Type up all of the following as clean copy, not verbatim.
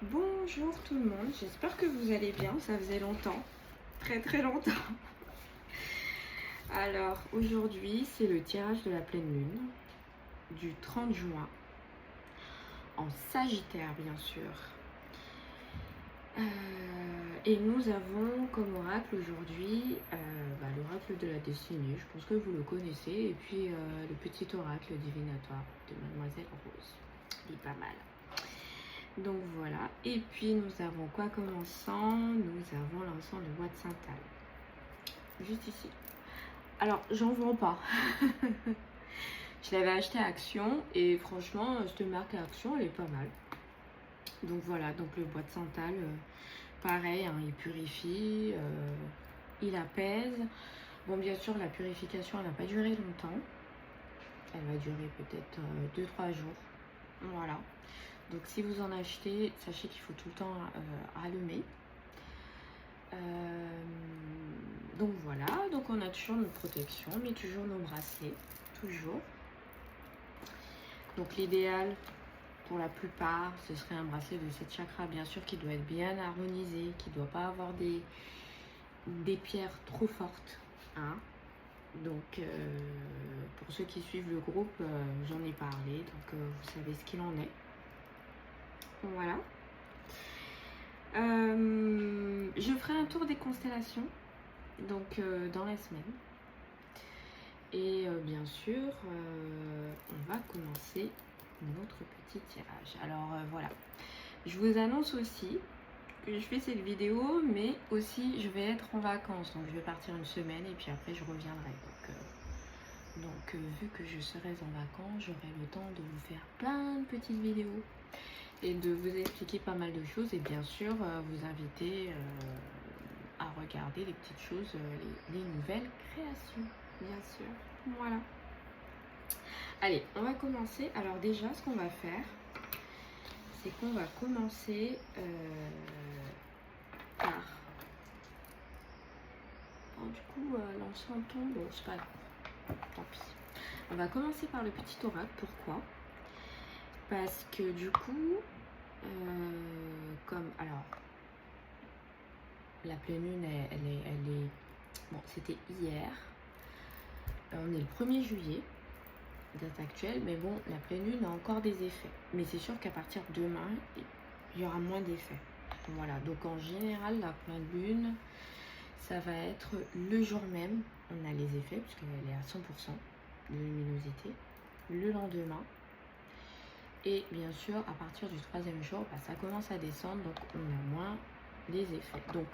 Bonjour tout le monde, j'espère que vous allez bien, ça faisait longtemps, très très longtemps. Alors aujourd'hui c'est le tirage de la pleine lune du 30 juin, en Sagittaire bien sûr. Et nous avons comme oracle aujourd'hui l'oracle de la destinée, je pense que vous le connaissez, et puis le petit oracle divinatoire de Mademoiselle Rose, il est pas mal. Donc voilà, et puis nous avons quoi comme encens? Nous avons l'encens de bois de Santal, juste ici. Alors j'en vends pas. Je l'avais acheté à Action et franchement cette marque à Action elle est pas mal. Donc voilà, donc le bois de Santal, pareil, hein, il purifie, il apaise. Bon, bien sûr la purification elle n'a pas duré longtemps, elle va durer peut-être 2-3 jours, voilà. Donc si vous en achetez, sachez qu'il faut tout le temps allumer. Donc voilà, donc on a toujours nos protections, mais toujours nos bracelets, toujours. Donc l'idéal pour la plupart, ce serait un bracelet de 7 chakras, bien sûr, qui doit être bien harmonisé, qui ne doit pas avoir des pierres trop fortes, hein. Donc pour ceux qui suivent le groupe, j'en ai parlé, donc vous savez ce qu'il en est. Voilà. Je ferai un tour des constellations donc dans la semaine, et bien sûr on va commencer notre petit tirage. Alors voilà, je vous annonce aussi que je fais cette vidéo, mais aussi je vais être en vacances, donc je vais partir une semaine et puis après je reviendrai. Donc vu que je serai en vacances, j'aurai le temps de vous faire plein de petites vidéos et de vous expliquer pas mal de choses, et bien sûr vous inviter à regarder les petites choses, les nouvelles créations, bien sûr. Voilà. Allez, on va commencer. Alors déjà, ce qu'on va faire, c'est qu'on va commencer par... Bon, du coup, l'encens tombe, bon, c'est pas grave, tant pis. On va commencer par le petit oracle. Pourquoi? Parce que du coup, comme... Alors, la pleine lune, elle est... Bon, c'était hier. On est le 1er juillet, date actuelle, mais bon, la pleine lune a encore des effets. Mais c'est sûr qu'à partir de demain, il y aura moins d'effets. Voilà, donc en général, la pleine lune, ça va être le jour même, on a les effets, puisqu'elle est à 100% de luminosité, le lendemain. Et bien sûr, à partir du 3e jour, ça commence à descendre, donc on a moins les effets. Donc,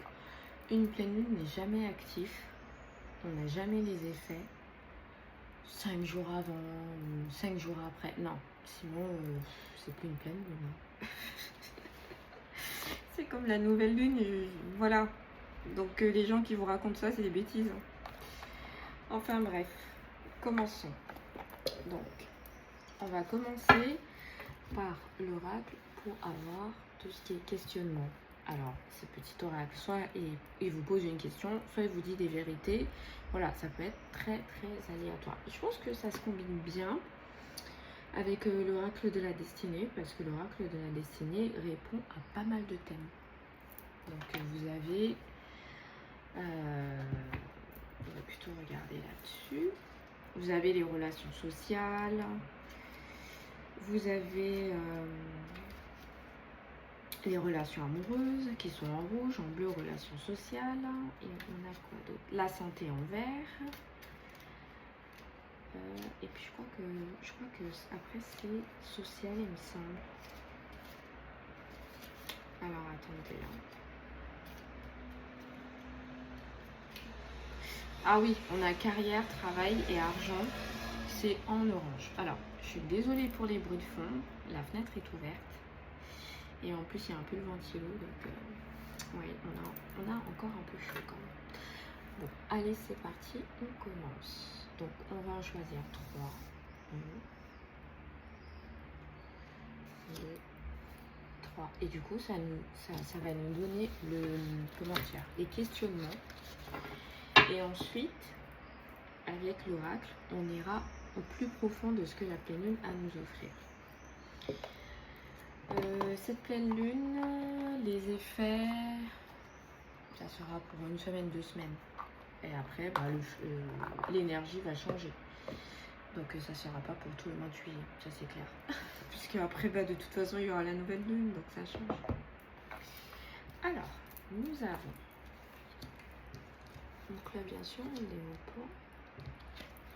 une pleine lune n'est jamais active, on n'a jamais les effets 5 jours avant ou 5 jours après. Non, sinon, c'est plus une pleine lune. C'est comme la nouvelle lune, voilà. Donc, les gens qui vous racontent ça, c'est des bêtises. Enfin bref, commençons. Donc, on va commencer par l'oracle pour avoir tout ce qui est questionnement. Alors, ce petit oracle, soit il vous pose une question, soit il vous dit des vérités. Voilà, ça peut être très très aléatoire. Je pense que ça se combine bien avec l'oracle de la destinée, parce que l'oracle de la destinée répond à pas mal de thèmes. Donc vous avez, on va plutôt regarder là-dessus. Vous avez les relations sociales, vous avez les relations amoureuses qui sont en rouge, en bleu, relations sociales, et on a quoi d'autre? La santé en vert. Et puis je crois que après c'est social, il me semble. Alors attendez là. Ah oui, on a carrière, travail et argent, c'est en orange. Alors, je suis désolée pour les bruits de fond, la fenêtre est ouverte. Et en plus, il y a un peu le ventilo, donc oui, on a encore un peu chaud quand même. Bon, allez, c'est parti, on commence. Donc, on va en choisir 3. 1, 2, 3. Et du coup, ça va nous donner les questionnements. Et ensuite, avec l'oracle, on ira au plus profond de ce que la pleine lune a à nous offrir. Cette pleine lune, les effets, ça sera pour une semaine, 2 semaines. Et après, bah, l'énergie va changer. Donc ça ne sera pas pour tout le mois de juillet, ça c'est clair. Puisque après, bah, de toute façon, il y aura la nouvelle lune, donc ça change. Alors, nous avons... Donc là, bien sûr, il est au point.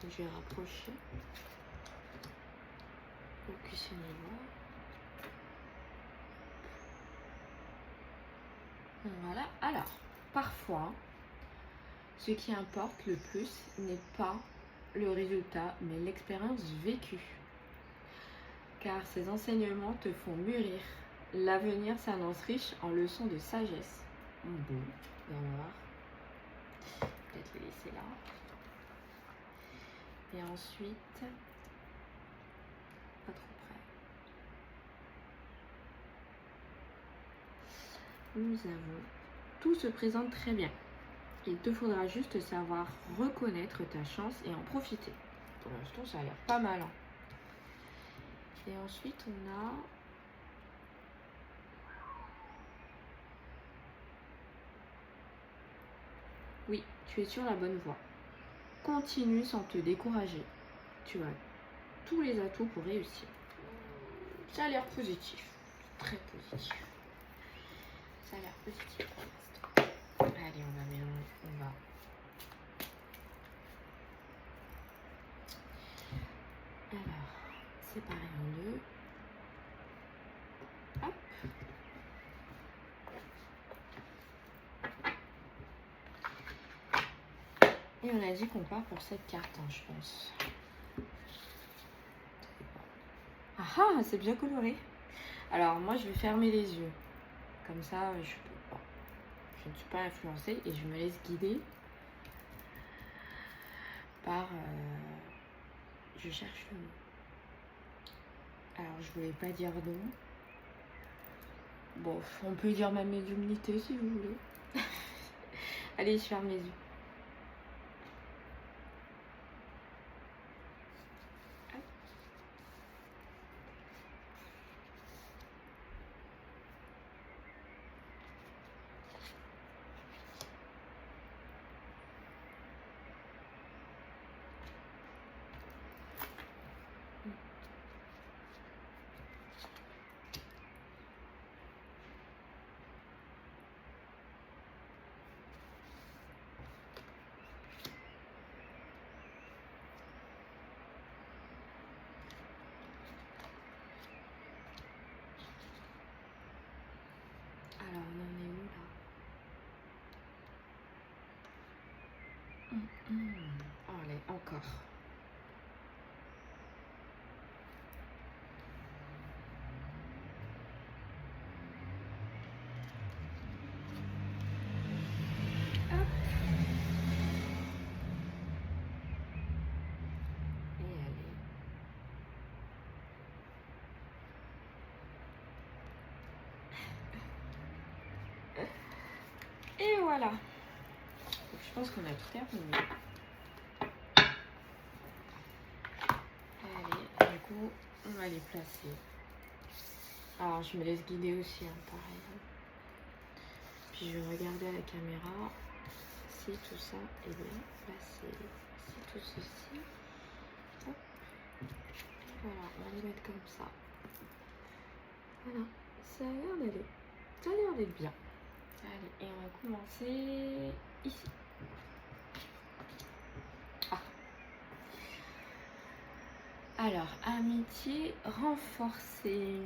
Je vais rapprocher. Pour que puissiez voir. Voilà. Alors, parfois, ce qui importe le plus n'est pas le résultat, mais l'expérience vécue. Car ces enseignements te font mûrir. L'avenir s'annonce riche en leçons de sagesse. Bon, on va voir. Peut-être les laisser là. Et ensuite, pas trop près. Nous avons, tout se présente très bien. Il te faudra juste savoir reconnaître ta chance et en profiter. Pour l'instant, ça a l'air pas mal. Hein. Et ensuite, on a... Oui, tu es sur la bonne voie. Continue sans te décourager. Tu as tous les atouts pour réussir. Ça a l'air positif. Très positif. Ça a l'air positif pour l'instant. Allez, on va mélanger. On va... Alors, séparer en deux. Hop. Et on a dit qu'on part pour cette carte, hein, je pense. Ah ah, c'est bien coloré. Alors moi, je vais fermer les yeux. Comme ça, je ne suis pas influencée et je me laisse guider par... je cherche le mot. Alors, je voulais pas dire non. Bon, on peut dire ma médiumnité si vous voulez. Allez, je ferme les yeux. Alors, on en est où là? Oh, allez, encore. Hop. Et allez. Et voilà. Donc, je pense qu'on a tout terminé. Allez, du coup, on va les placer. Alors, je me laisse guider aussi, hein, pareil. Puis, je vais regarder à la caméra si tout ça est bien placé. Si tout ceci... Hop. Voilà, on va les mettre comme ça. Voilà, ça a l'air d'aller. Ça a l'air d'être bien. Allez, et on va commencer ici. Ah. Alors, amitié renforcée.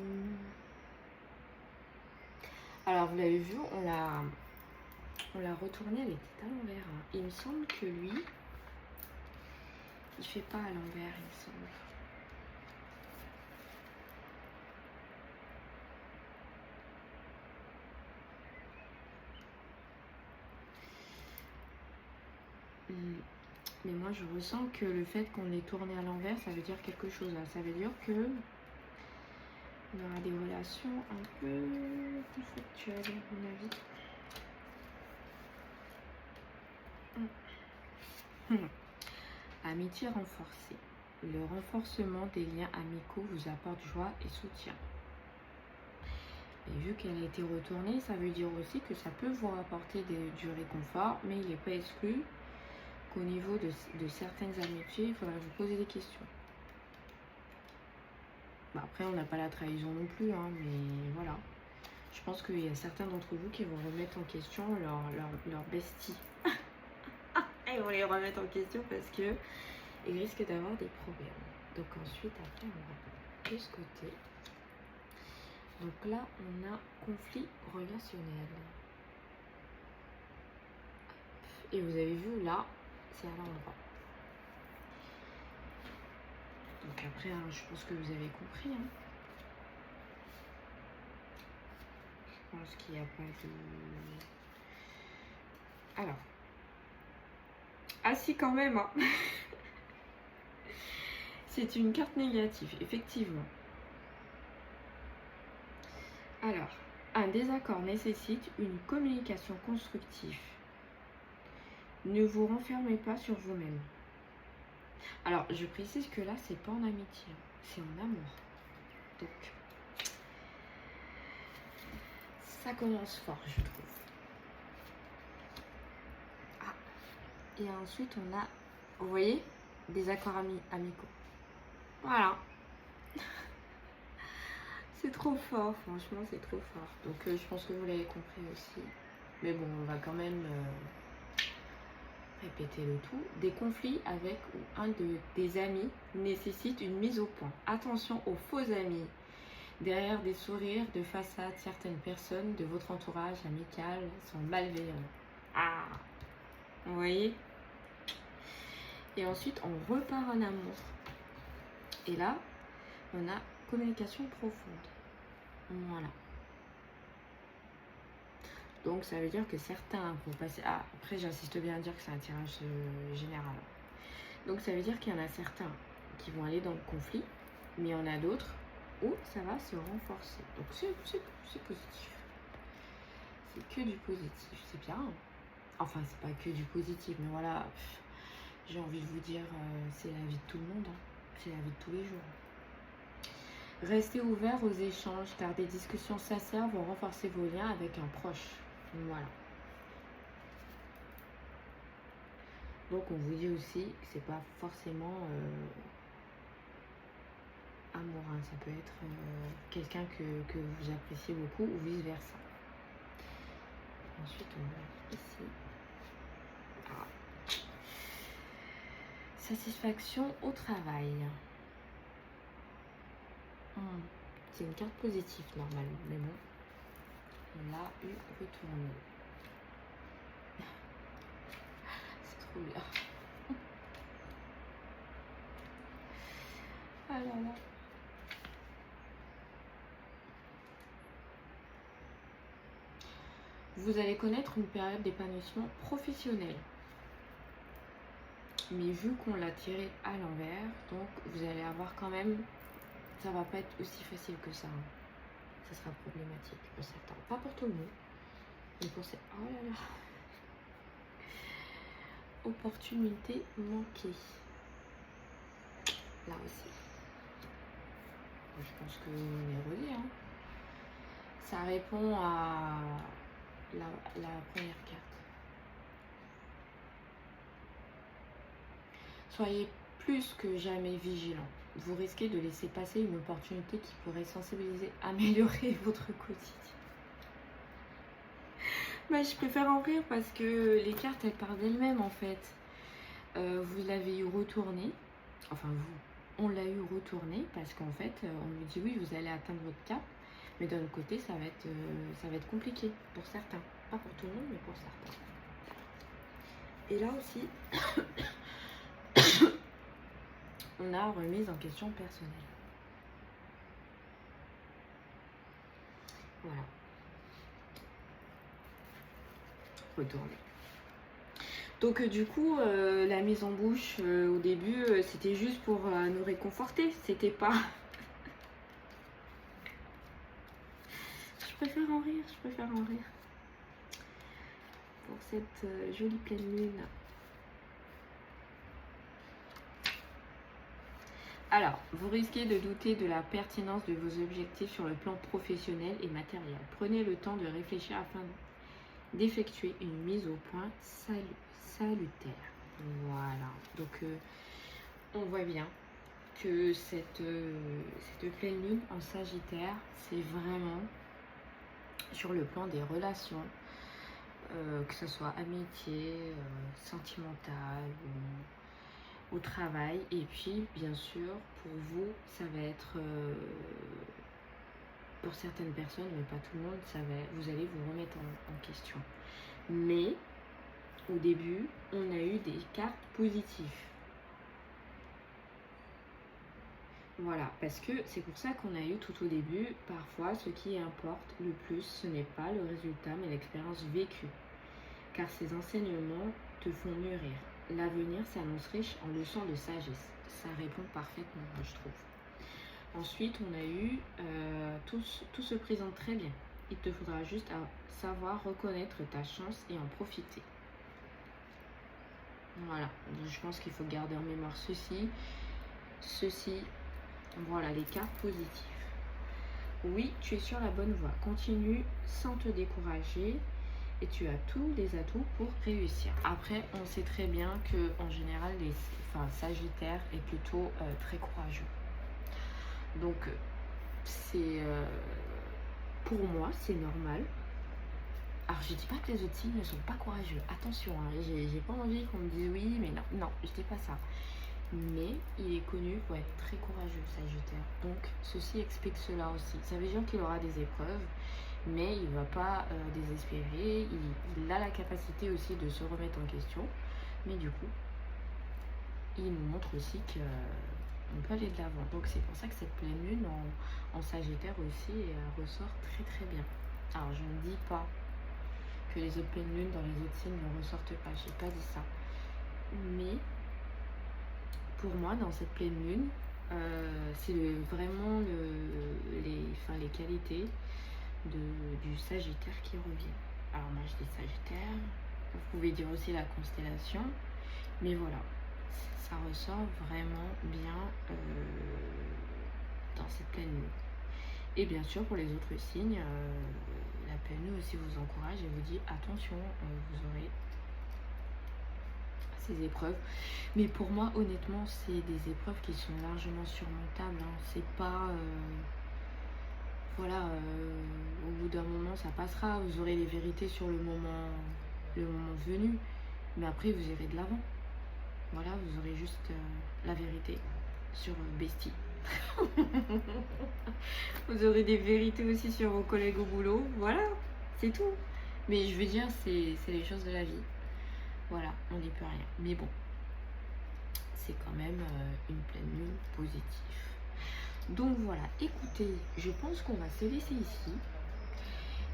Alors, vous l'avez vu, on l'a retourné, elle était à l'envers. Hein. Il me semble que lui, il fait pas à l'envers, il me semble. Mais moi, je ressens que le fait qu'on ait tourné à l'envers, ça veut dire quelque chose. Là. Ça veut dire que on aura des relations un peu conflictuelles, à mon avis. Amitié renforcée. Le renforcement des liens amicaux vous apporte joie et soutien. Et vu qu'elle a été retournée, ça veut dire aussi que ça peut vous rapporter du réconfort, mais il n'est pas exclu qu'au niveau de certaines amitiés, il faudra vous poser des questions. Bah, après, on n'a pas la trahison non plus, hein, mais voilà. Je pense qu'il y a certains d'entre vous qui vont remettre en question leur bestie. Ils vont les remettre en question parce que ils risquent d'avoir des problèmes. Donc ensuite, après, on va de ce côté. Donc là, on a conflit relationnel. Et vous avez vu, là, c'est à l'endroit. Donc après, hein, je pense que vous avez compris. Hein. Je pense qu'il n'y a pas de... Alors. Ah si, quand même. Hein. C'est une carte négative, effectivement. Alors, un désaccord nécessite une communication constructive. Ne vous renfermez pas sur vous-même. Alors, je précise que là, c'est pas en amitié, c'est en amour. Donc, ça commence fort, je trouve. Ah, et ensuite, on a, vous voyez, des accords amicaux. Voilà. C'est trop fort, franchement, c'est trop fort. Donc, je pense que vous l'avez compris aussi. Mais bon, on va quand même répéter le tout. Des conflits avec ou des amis nécessitent une mise au point. Attention aux faux amis. Derrière des sourires de façade, certaines personnes de votre entourage amical sont malveillantes. Ah, vous voyez? Et ensuite, on repart en amour. Et là, on a communication profonde. Voilà. Donc, ça veut dire que certains vont passer... Ah, après, j'insiste bien à dire que c'est un tirage général. Donc, ça veut dire qu'il y en a certains qui vont aller dans le conflit, mais il y en a d'autres où ça va se renforcer. Donc, c'est positif. C'est que du positif, c'est bien. Enfin, c'est pas que du positif, mais voilà, j'ai envie de vous dire, c'est la vie de tout le monde, hein. C'est la vie de tous les jours. Restez ouvert aux échanges, car des discussions sincères vont renforcer vos liens avec un proche. Voilà. Donc, on vous dit aussi que c'est pas forcément amour, hein. Ça peut être quelqu'un que vous appréciez beaucoup ou vice versa. Ensuite, on va ici. Ah. Satisfaction au travail. C'est une carte positive normalement, mais bon, on l'a eu retourné. C'est trop bien. Ah là là. Vous allez connaître une période d'épanouissement professionnel. Mais vu qu'on l'a tiré à l'envers, donc vous allez avoir quand même... Ça va pas être aussi facile que ça. Hein. Ça sera problématique pour certains. Pas pour tout le monde, mais pour ces... Oh là là. Opportunité manquée. Là aussi. Je pense que vous l'avez redit. Hein. Ça répond à la première carte. Soyez plus que jamais vigilant. Vous risquez de laisser passer une opportunité qui pourrait sensibiliser, améliorer votre quotidien. Bah, je préfère en rire parce que les cartes, elles parlent d'elles-mêmes en fait. Vous l'avez eu retourné. Enfin, on l'a eu retourné parce qu'en fait, on lui dit oui, vous allez atteindre votre cap. Mais d'un autre côté, ça va être compliqué pour certains. Pas pour tout le monde, mais pour certains. Et là aussi, on a remise en question personnelle. Voilà. Retourner. Donc du coup, la mise en bouche au début, c'était juste pour nous réconforter. C'était pas... Je préfère en rire. Pour cette jolie pleine lune. Alors, vous risquez de douter de la pertinence de vos objectifs sur le plan professionnel et matériel. Prenez le temps de réfléchir afin d'effectuer une mise au point salutaire. Voilà. Donc, on voit bien que cette pleine lune en Sagittaire, c'est vraiment sur le plan des relations, que ce soit amitié, sentimentale ou au travail. Et puis, bien sûr, pour vous, ça va être, pour certaines personnes, mais pas tout le monde, vous allez vous remettre en question. Mais, au début, on a eu des cartes positives. Voilà, parce que c'est pour ça qu'on a eu tout au début, parfois ce qui importe le plus, ce n'est pas le résultat, mais l'expérience vécue. Car ces enseignements te font mûrir. L'avenir s'annonce riche en leçons de sagesse. Ça répond parfaitement, moi, je trouve. Ensuite, on a eu tout se présente très bien. Il te faudra juste savoir reconnaître ta chance et en profiter. Voilà, je pense qu'il faut garder en mémoire ceci. Voilà, les cartes positives. Oui, tu es sur la bonne voie. Continue sans te décourager et tu as tous les atouts pour réussir. Après, on sait très bien que en général, Sagittaire est plutôt très courageux. Donc, c'est pour moi, c'est normal. Alors, je dis pas que les autres signes ne sont pas courageux. Attention, hein, j'ai pas envie qu'on me dise oui, mais non, je dis pas ça. Mais il est connu pour être très courageux, Sagittaire. Donc, ceci explique cela aussi. Ça veut dire qu'il aura des épreuves, mais il ne va pas désespérer. Il a la capacité aussi de se remettre en question. Mais du coup, il nous montre aussi qu'on peut aller de l'avant. Donc, c'est pour ça que cette pleine lune en Sagittaire aussi ressort très très bien. Alors, je ne dis pas que les autres pleines lunes dans les autres signes ne ressortent pas. Je n'ai pas dit ça. Mais pour moi, dans cette pleine lune, c'est vraiment les qualités du Sagittaire qui reviennent. Alors moi je dis Sagittaire, vous pouvez dire aussi la constellation, mais voilà, ça ressort vraiment bien dans cette pleine lune. Et bien sûr pour les autres signes, la pleine lune aussi vous encourage et vous dit attention, vous aurez ces épreuves, mais pour moi honnêtement c'est des épreuves qui sont largement surmontables, hein. C'est pas au bout d'un moment ça passera, vous aurez les vérités sur le moment venu, mais après vous irez de l'avant. Voilà, vous aurez juste la vérité sur Bestie. Vous aurez des vérités aussi sur vos collègues au boulot, voilà, c'est tout. Mais je veux dire, c'est les choses de la vie. Voilà, on n'y peut rien. Mais bon, c'est quand même une pleine lune positive. Donc voilà, écoutez, je pense qu'on va se laisser ici.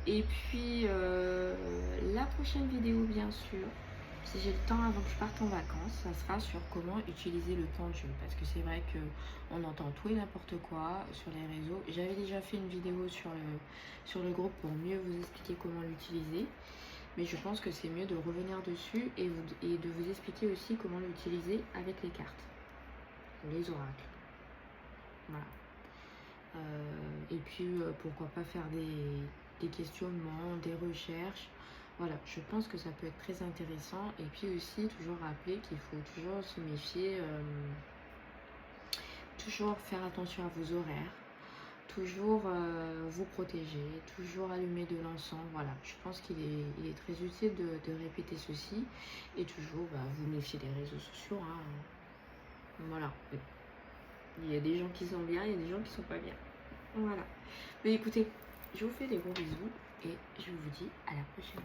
Et puis, la prochaine vidéo, bien sûr, si j'ai le temps avant que je parte en vacances, ça sera sur comment utiliser le temps de jeu. Parce que c'est vrai qu'on entend tout et n'importe quoi sur les réseaux. J'avais déjà fait une vidéo sur le groupe pour mieux vous expliquer comment l'utiliser. Mais je pense que c'est mieux de revenir dessus et de vous expliquer aussi comment l'utiliser avec les cartes, les oracles. Voilà. Et puis pourquoi pas faire des questionnements, des recherches. Voilà, je pense que ça peut être très intéressant. Et puis aussi toujours rappeler qu'il faut toujours se méfier, toujours faire attention à vos horaires, toujours vous protéger, toujours allumer de l'encens. Voilà, je pense qu'il est très utile de répéter ceci et toujours vous méfier des réseaux sociaux, hein. Voilà, il y a des gens qui sont bien, il y a des gens qui sont pas bien. Voilà, mais écoutez, je vous fais des gros bisous et je vous dis à la prochaine.